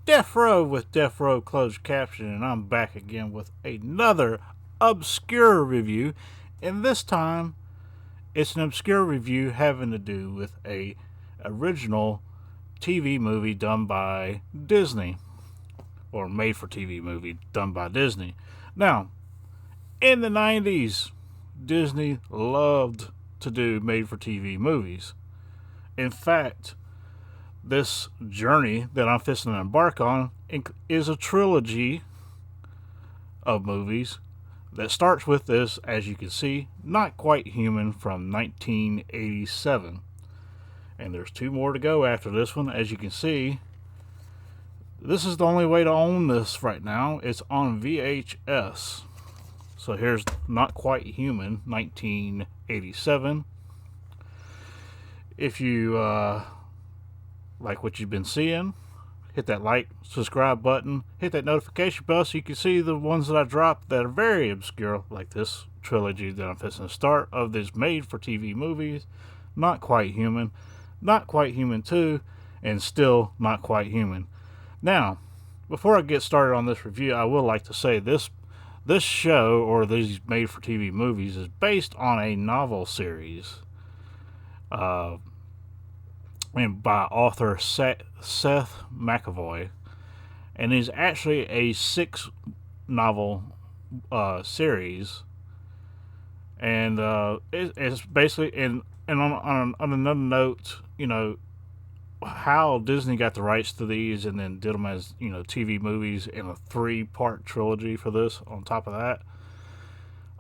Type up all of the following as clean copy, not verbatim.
DeafRowe with DeafRowe Closed Caption, and I'm back again with another obscure review. And this time, it's an obscure review having to do with a original TV movie done by Disney, or made-for-TV movie done by Disney. Now, in the 90s, Disney loved to do made-for-TV movies. In fact, this journey that I'm fixing to embark on is a trilogy of movies that starts with this, as you can see, Not Quite Human from 1987. And there's two more to go after this one. As you can see, this is the only way to own this right now. It's on VHS. So here's Not Quite Human, 1987. If you like what you've been seeing, hit that like, subscribe button, hit that notification bell so you can see the ones that I dropped that are very obscure, like this trilogy that I'm fixing to start of these made-for-TV movies, Not Quite Human, Not Quite Human 2, and still Not Quite Human. Now, before I get started on this review, I would like to say this show, or these made-for-TV movies, is based on a novel series and by author Seth McAvoy, and is actually a 6-novel series, and it's basically, and on another note, how Disney got the rights to these and then did them as TV movies in a 3-part trilogy for this. On top of that,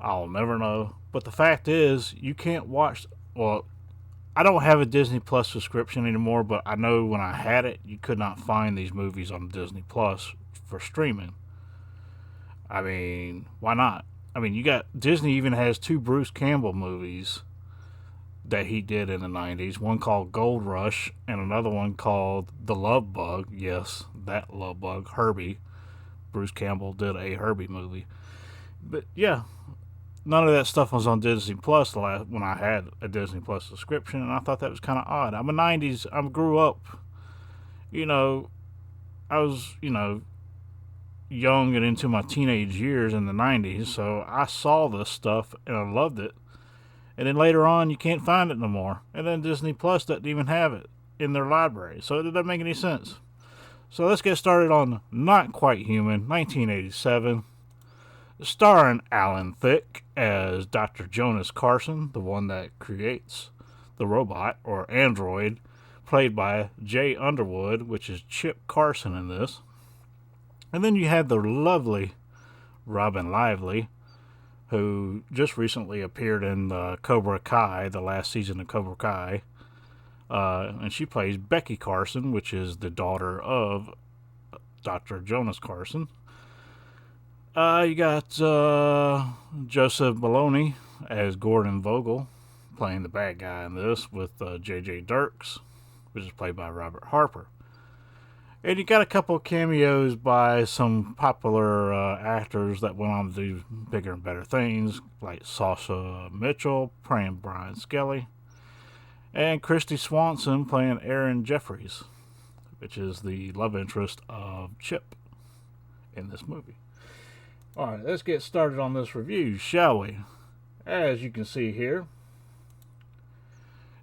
I'll never know. But the fact is, you can't watch. Well, I don't have a Disney Plus subscription anymore, but I know when I had it, you could not find these movies on Disney Plus for streaming. I mean, why not? I mean, you got Disney even has 2 Bruce Campbell movies that he did in the 90s. One called Gold Rush and another one called The Love Bug. Yes, that Love Bug, Herbie. Bruce Campbell did a Herbie movie. But yeah, none of that stuff was on Disney Plus when I had a Disney Plus subscription, and I thought that was kind of odd. I'm a 90s, I grew up, I was, young and into my teenage years in the 90s, so I saw this stuff and I loved it. And then later on, you can't find it no more. And then Disney Plus doesn't even have it in their library, so it doesn't make any sense. So let's get started on Not Quite Human, 1987. Starring Alan Thicke as Dr. Jonas Carson, the one that creates the robot, or android, played by Jay Underwood, which is Chip Carson in this. And then you had the lovely Robin Lively, who just recently appeared in Cobra Kai, the last season of Cobra Kai. And she plays Becky Carson, which is the daughter of Dr. Jonas Carson. You got Joseph Maloney as Gordon Vogel, playing the bad guy in this, with J.J. Dirks, which is played by Robert Harper. And you got a couple of cameos by some popular actors that went on to do bigger and better things, like Sasha Mitchell playing Brian Skelly, and Christy Swanson playing Erin Jeffries, which is the love interest of Chip in this movie. Alright, let's get started on this review, shall we? As you can see here,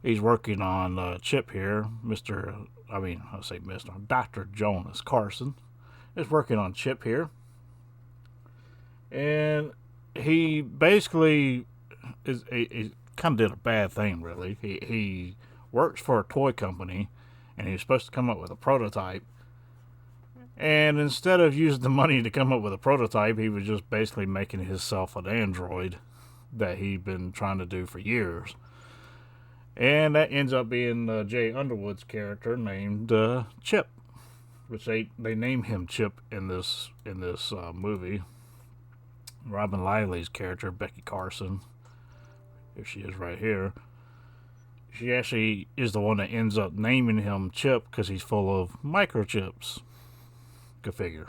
he's working on Chip here. Dr. Jonas Carson is working on Chip here. And he basically he kind of did a bad thing, really. He works for a toy company, and he was supposed to come up with a prototype. And instead of using the money to come up with a prototype, he was just basically making himself an android that he'd been trying to do for years. And that ends up being Jay Underwood's character named Chip, which they name him Chip in this movie. Robin Lively's character, Becky Carson, here she is right here, she actually is the one that ends up naming him Chip because he's full of microchips. Go figure.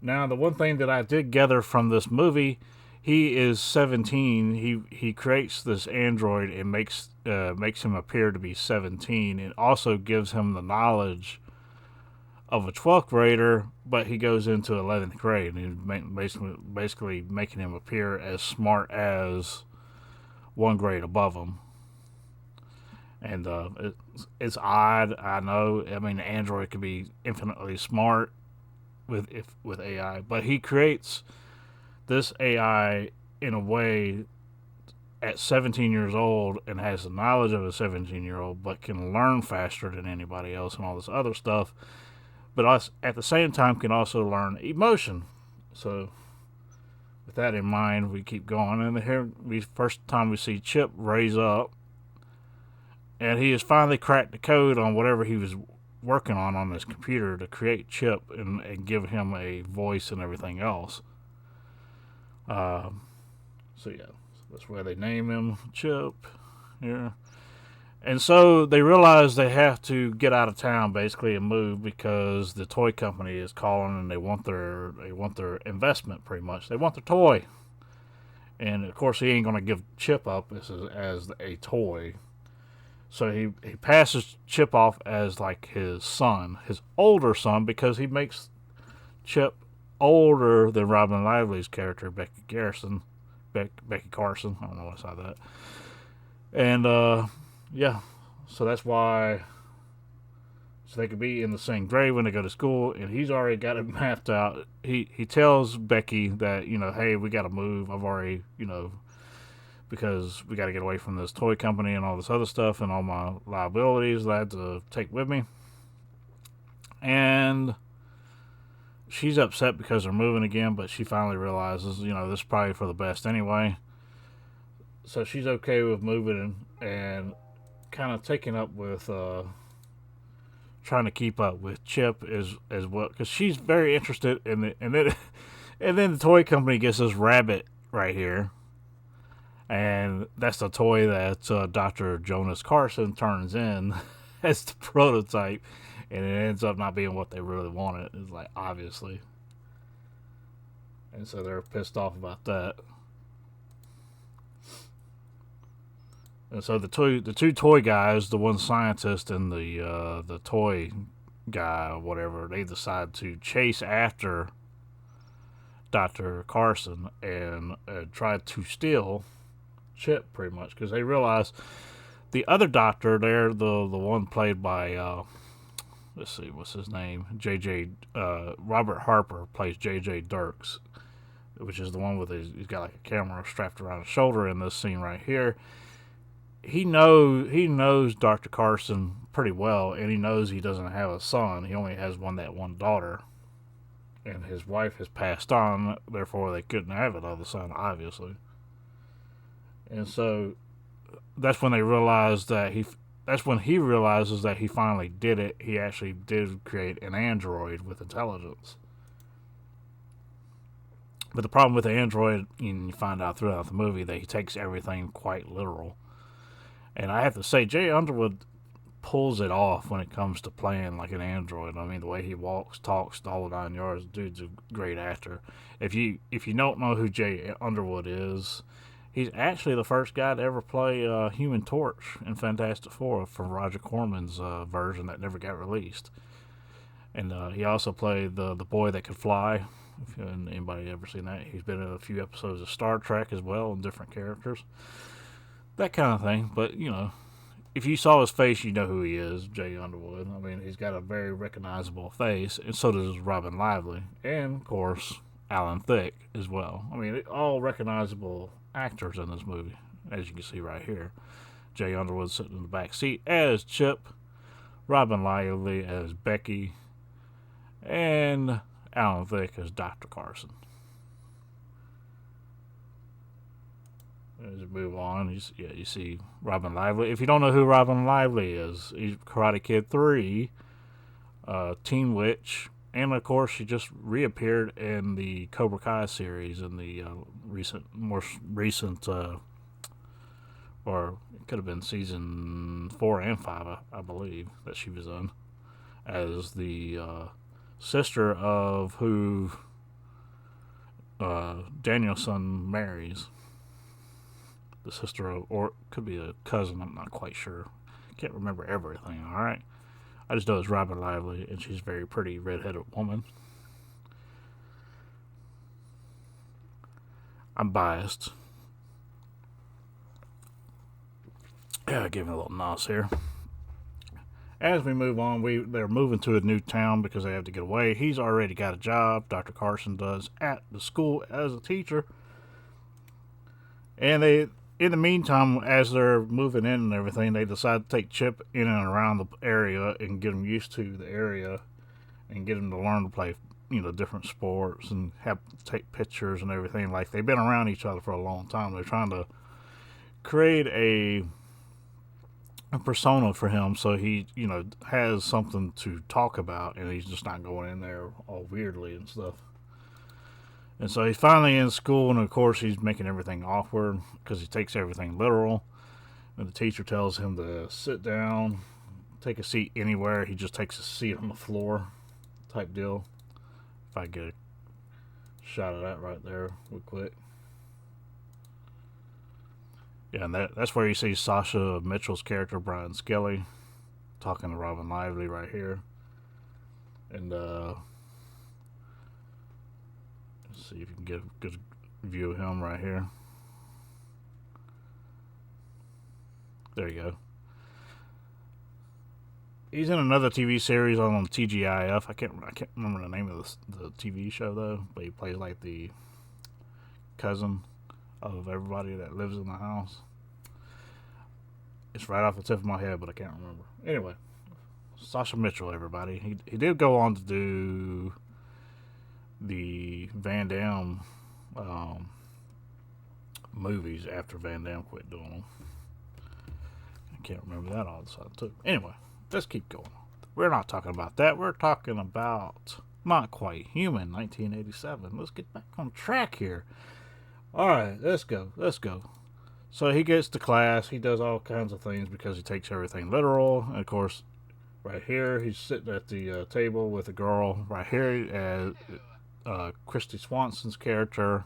Now, the one thing that I did gather from this movie, he is 17. He creates this android and makes him appear to be 17, and also gives him the knowledge of a 12th grader, but he goes into 11th grade, and he's basically making him appear as smart as one grade above him. And it's odd, I know. I mean, Android could be infinitely smart with AI, but he creates this AI in a way at 17 years old and has the knowledge of a 17-year-old, but can learn faster than anybody else and all this other stuff. But us, at the same time, can also learn emotion. So, with that in mind, we keep going. And here, first time we see Chip raise up, and he has finally cracked the code on whatever he was working on his computer to create Chip and give him a voice and everything else. So yeah, that's where they name him Chip here. And so they realize they have to get out of town basically and move because the toy company is calling and they want their investment pretty much. They want their toy. And of course he ain't gonna give Chip up as a toy. So he passes Chip off as like his son, his older son, because he makes Chip older than Robin Lively's character, Becky Carson. I don't know why I said that. And yeah, so that's why. So they could be in the same grade when they go to school, and he's already got it mapped out. He tells Becky that, hey, we got to move. I've already, because we got to get away from this toy company and all this other stuff and all my liabilities that I had to take with me. And she's upset because they're moving again, but she finally realizes, this is probably for the best anyway. So she's okay with moving and kind of taking up with, trying to keep up with Chip as well, because she's very interested in it. And then the toy company gets this rabbit right here. And that's the toy that Dr. Jonas Carson turns in as the prototype, and it ends up not being what they really wanted. It's like, obviously. And so they're pissed off about that. And so the two toy guys, the one scientist and the toy guy or whatever, they decide to chase after Dr. Carson and try to steal Chip, pretty much, because they realize the other doctor there, the one played by let's see, what's his name, Robert Harper plays JJ Dirks, which is the one with he's got like a camera strapped around his shoulder in this scene right here. He knows Dr. Carson pretty well, and he knows he doesn't have a son. He only has one daughter, and his wife has passed on, therefore they couldn't have another son, obviously. And so that's when he realizes that he finally did it. He actually did create an android with intelligence. But the problem with the android, you find out throughout the movie that he takes everything quite literal. And I have to say, Jay Underwood pulls it off when it comes to playing like an android. I mean, the way he walks, talks, all the 9 yards, dude's a great actor. If you don't know who Jay Underwood is, he's actually the first guy to ever play Human Torch in Fantastic Four from Roger Corman's version that never got released. And he also played the boy that could fly. If anybody ever seen that, he's been in a few episodes of Star Trek as well, and different characters, that kind of thing. But if you saw his face, you know who he is, Jay Underwood. I mean, he's got a very recognizable face, and so does Robin Lively, and of course Alan Thicke as well. I mean, all recognizable actors in this movie, as you can see right here. Jay Underwood sitting in the back seat as Chip, Robin Lively as Becky, and Alan Thicke as Dr. Carson. As we move on, you see Robin Lively. If you don't know who Robin Lively is, he's Karate Kid 3, Teen Witch, and of course she just reappeared in the Cobra Kai series in the more recent, or it could have been season 4 and 5, I believe, that she was in, as the sister of who Danielson marries. The sister of, or it could be a cousin, I'm not quite sure. Can't remember everything, alright? I just know it's Robin Lively, and she's a very pretty redheaded woman. I'm biased. Yeah, give me a little nos here. As we move on, they're moving to a new town because they have to get away. He's already got a job, Dr. Carson does, at the school as a teacher. And they, in the meantime, as they're moving in and everything, they decide to take Chip in and around the area and get him used to the area and get him to learn to play, different sports and have take pictures and everything. Like, they've been around each other for a long time. They're trying to create a persona for him so he, has something to talk about and he's just not going in there all weirdly and stuff. And so he's finally in school, and of course he's making everything awkward because he takes everything literal. And the teacher tells him to sit down, take a seat anywhere. He just takes a seat on the floor type deal. If I get a shot of that right there real quick. Yeah, and that's where you see Sasha Mitchell's character, Brian Skelly, talking to Robin Lively right here. And, let's see if you can get a good view of him right here. There you go. He's in another TV series on TGIF. I can't remember the name of the TV show, though, but he plays like the cousin of everybody that lives in the house. It's right off the tip of my head, but I can't remember. Anyway, Sasha Mitchell, everybody. He did go on to do the Van Damme movies after Van Damme quit doing them. I can't remember that all of a sudden, too. Anyway, let's keep going. We're not talking about that. We're talking about Not Quite Human, 1987. Let's get back on track here. Alright, let's go. So he gets to class. He does all kinds of things because he takes everything literal. And of course, right here, he's sitting at the table with a girl. Right here, Christy Swanson's character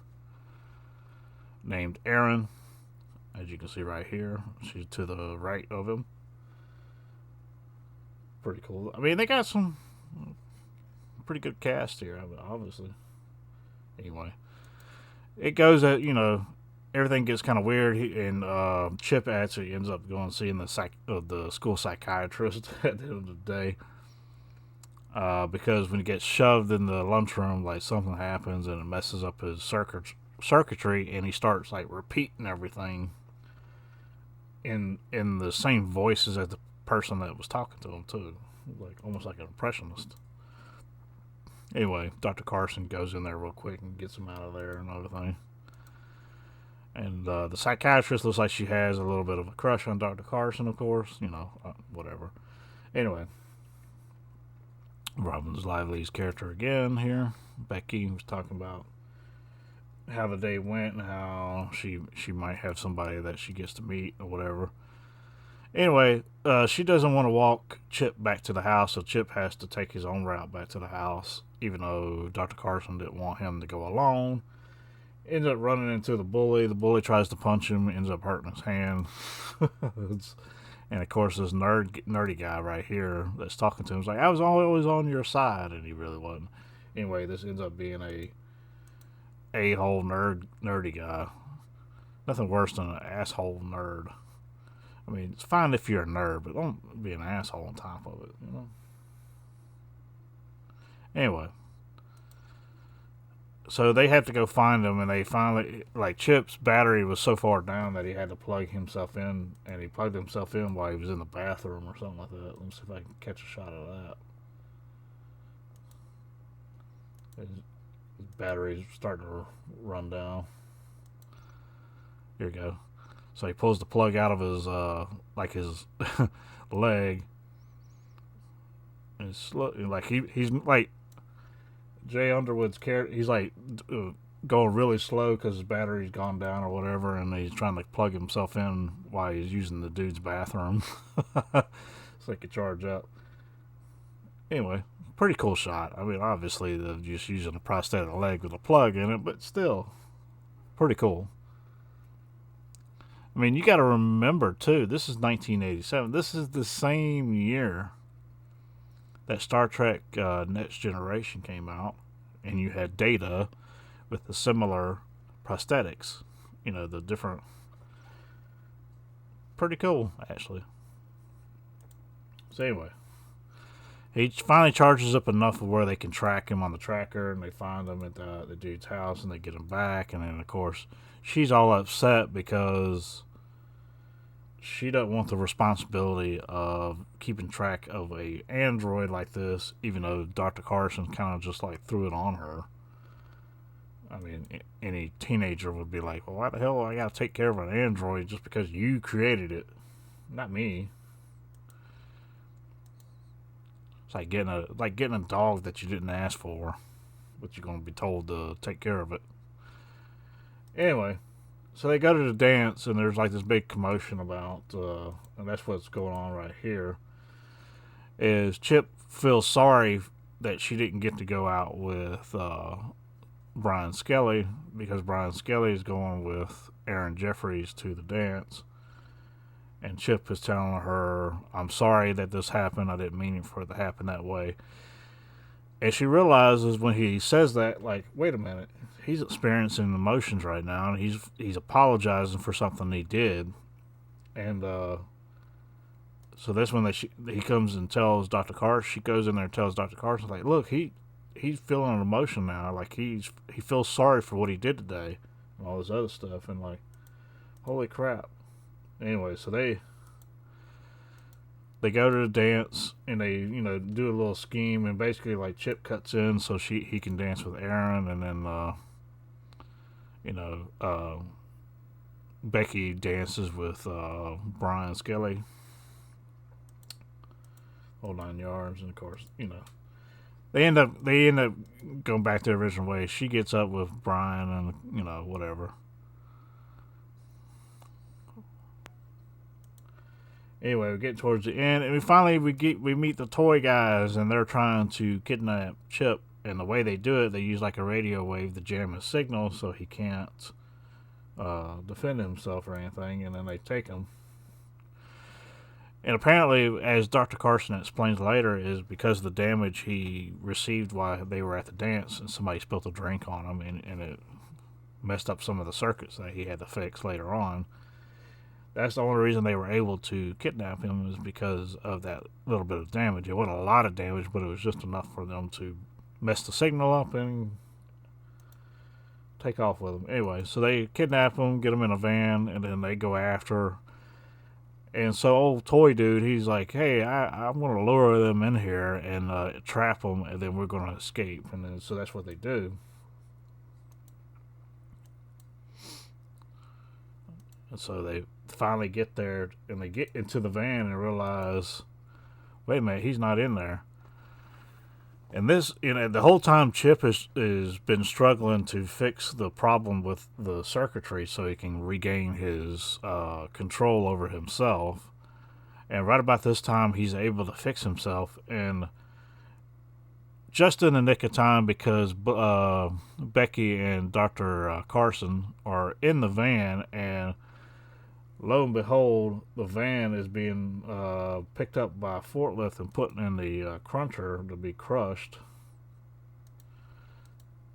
named Erin. As you can see right here, she's to the right of him. Pretty cool. I mean, they got some pretty good cast here, obviously. Anyway, it goes that, everything gets kind of weird, and Chip actually ends up going and seeing the school psychiatrist at the end of the day. Because when he gets shoved in the lunchroom, like, something happens and it messes up his circuitry, and he starts like repeating everything in the same voices as the person that was talking to him too, like almost like an impressionist. Anyway, Dr. Carson goes in there real quick and gets him out of there and everything. And the psychiatrist looks like she has a little bit of a crush on Dr. Carson, of course. Whatever. Anyway, Robin Lively's character again here. Becky was talking about how the day went and how she might have somebody that she gets to meet or whatever. Anyway, she doesn't want to walk Chip back to the house, so Chip has to take his own route back to the house, even though Dr. Carson didn't want him to go alone. Ends up running into the bully. The bully tries to punch him, ends up hurting his hand. And of course, this nerdy guy right here that's talking to him is like, I was always on your side, and he really wasn't. Anyway, this ends up being a-hole nerdy guy. Nothing worse than an asshole nerd. I mean, it's fine if you're a nerd, but don't be an asshole on top of it, Anyway. So they had to go find him, and they finally, like, Chip's battery was so far down that he had to plug himself in, and he plugged himself in while he was in the bathroom or something like that. Let me see if I can catch a shot of that. His battery's starting to run down. Here we go. So he pulls the plug out of his, his leg. And it's slow, like, he's like, Jay Underwood's character, he's like going really slow because his battery's gone down or whatever, and he's trying to plug himself in while he's using the dude's bathroom so he can charge up. Anyway, pretty cool shot. I mean, obviously they're just using a prosthetic leg with a plug in it, but still pretty cool. I mean, you got to remember too, this is 1987. This is the same year that Star Trek Next Generation came out, and you had Data with the similar prosthetics. You know, the different. Pretty cool, actually. So anyway, he finally charges up enough of where they can track him on the tracker, and they find him at the dude's house, and they get him back. And then, of course, she's all upset because she doesn't want the responsibility of keeping track of a android like this, even though Dr. Carson kind of just like threw it on her. I mean, any teenager would be like, well, why the hell I gotta take care of an android just because you created it? Not me. It's like getting a dog that you didn't ask for, but you're gonna be told to take care of it. Anyway, so they go to the dance, and there's like this big commotion about, and that's what's going on right here. Is Chip feels sorry that she didn't get to go out with Brian Skelly, because Brian Skelly is going with Aaron Jeffries to the dance. And Chip is telling her, I'm sorry that this happened. I didn't mean for it to happen that way. And she realizes when he says that, like, wait a minute. He's experiencing emotions right now, and he's apologizing for something he did. And so that's when he comes and tells Dr. Carson. She goes in there and tells Dr. Carson, like, look, he's feeling an emotion now. Like, he feels sorry for what he did today and all this other stuff. And, like, holy crap. Anyway, so they go to the dance, and they, you know, do a little scheme, and basically, like, Chip cuts in so he can dance with Aaron, and then, Becky dances with Brian Skelly. Whole 9 yards, and of course, you know, they end up going back to the original way. She gets up with Brian, and you know, whatever. Anyway, we get towards the end, and we meet the toy guys, and they're trying to kidnap Chip. And the way they do it, they use like a radio wave to jam his signal, so he can't defend himself or anything. And then they take him. And apparently, as Dr. Carson explains later, is because of the damage he received while they were at the dance, and somebody spilled a drink on him, and it messed up some of the circuits that he had to fix later on. That's the only reason they were able to kidnap him, is because of that little bit of damage. It wasn't a lot of damage, but it was just enough for them to mess the signal up and take off with him. Anyway, so they kidnap him, get him in a van, and then they go after. And so old toy dude, he's like, hey, I'm going to lure them in here and trap them, and then we're going to escape. And then so that's what they do. And so they finally get there, and they get into the van and realize, wait a minute, he's not in there. And this, you know, the whole time Chip has been struggling to fix the problem with the circuitry so he can regain his control over himself. And right about this time, he's able to fix himself, and just in the nick of time, because Becky and Dr. Carson are in the van, and lo and behold, the van is being picked up by a forklift and put in the cruncher to be crushed.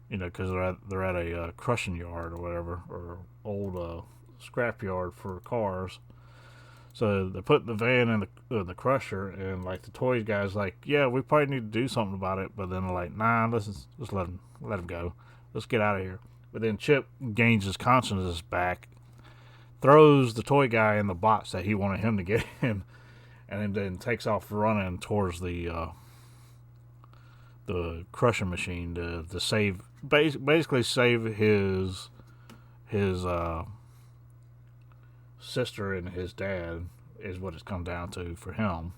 You know, because they're at a crushing yard or whatever, or old scrap yard for cars. So they put the van in the crusher, and like the toy guys, like, yeah, we probably need to do something about it. But then they're like, nah, let's let him go. Let's get out of here. But then Chip gains his consciousness back, throws the toy guy in the box that he wanted him to get in, and then takes off running towards the crusher machine to save, basically save his sister and his dad, is what it's come down to for him.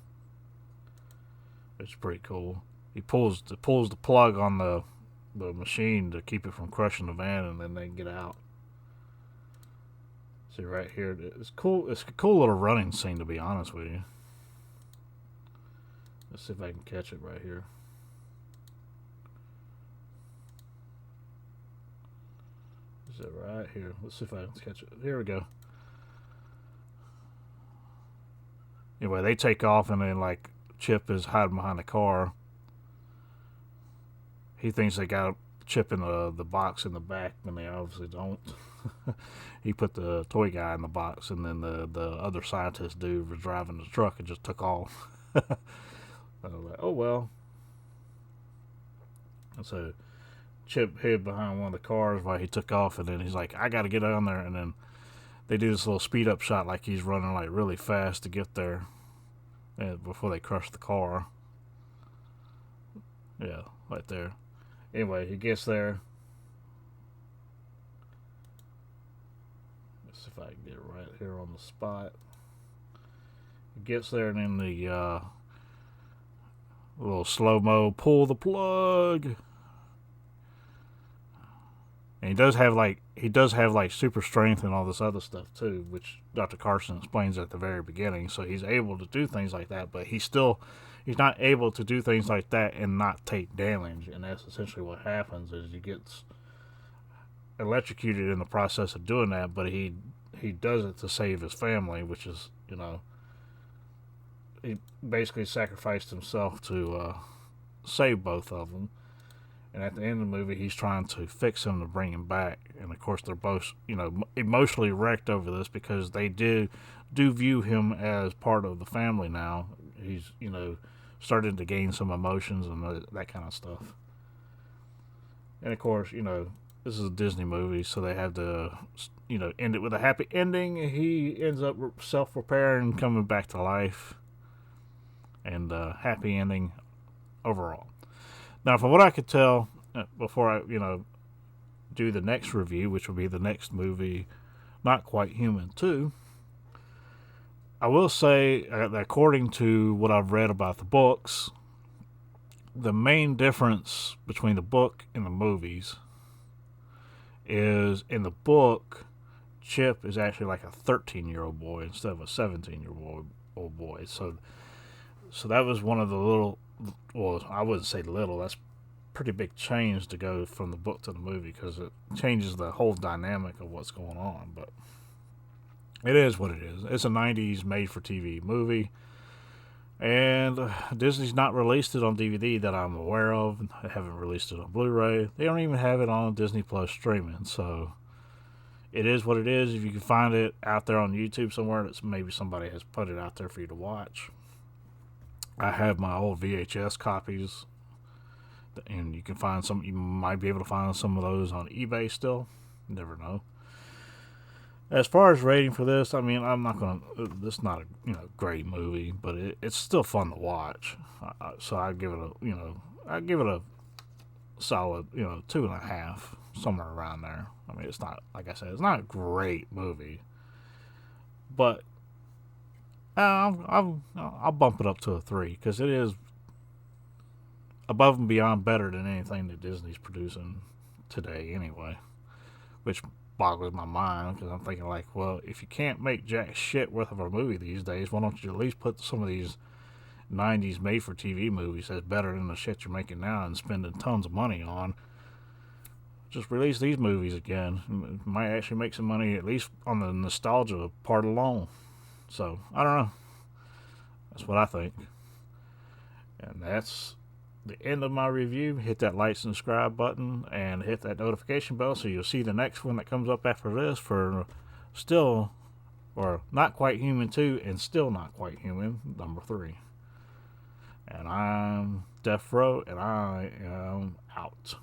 It's pretty cool. He pulls the plug on the machine to keep it from crushing the van, and then they get out. See right here, it's cool. It's a cool little running scene, to be honest with you. Let's see if I can catch it right here. Is it right here? Let's see if I can catch it. Here we go. Anyway, they take off, and then like Chip is hiding behind the car, he thinks they got Chip in the box in the back when they obviously don't. He put the toy guy in the box, and then the other scientist dude was driving the truck and just took off. I was like, oh well. And so Chip hid behind one of the cars while he took off, and then he's like, I got to get down there. And then they do this little speed up shot like he's running like really fast to get there before they crush the car. Yeah, right there. Anyway, he gets there. Let's see if I can get it right here on the spot. He gets there, and then the little slow-mo pull the plug. And he does have like super strength and all this other stuff too, which Dr. Carson explains at the very beginning. So he's able to do things like that, but he's not able to do things like that and not take damage. And that's essentially what happens is he gets electrocuted in the process of doing that, but he does it to save his family, which is, he basically sacrificed himself to save both of them. And at the end of the movie, he's trying to fix him to bring him back. And of course, they're both, emotionally wrecked over this because they do view him as part of the family now. He's, starting to gain some emotions and that kind of stuff. And of course, this is a Disney movie, so they have to, end it with a happy ending. He ends up self-repairing, coming back to life. And happy ending overall. Now, from what I could tell, before I, do the next review, which will be the next movie, Not Quite Human 2, I will say that according to what I've read about the books, the main difference between the book and the movies is in the book, Chip is actually like a 13-year-old boy instead of a 17-year-old boy. So that was one of the little, well, I wouldn't say little, that's pretty big change to go from the book to the movie because it changes the whole dynamic of what's going on. But it is what it is. It's a 90s made-for-TV movie, and Disney's not released it on DVD that I'm aware of. They haven't released it on Blu-ray. They don't even have it on Disney Plus streaming, so it is what it is. If you can find it out there on YouTube somewhere, it's maybe somebody has put it out there for you to watch. I have my old VHS copies, and you can find some. You might be able to find some of those on eBay still. Never know. As far as rating for this, I mean, I'm not gonna. This is not a great movie, but it's still fun to watch. So I give it a solid 2.5, somewhere around there. I mean, it's not, like I said, it's not a great movie, but I'll bump it up to a 3 because it is above and beyond better than anything that Disney's producing today anyway, which boggles my mind because I'm thinking like, well, if you can't make jack shit worth of a movie these days, why don't you at least put some of these 90s made-for-TV movies that's better than the shit you're making now and spending tons of money on. Just release these movies again. It might actually make some money, at least on the nostalgia part alone. So, I don't know. That's what I think. And that's the end of my review. Hit that like and subscribe button and hit that notification bell so you'll see the next one that comes up after this for still, or Not Quite Human 2 and Still Not Quite Human number 3. And I'm DeafRowe, and I am out.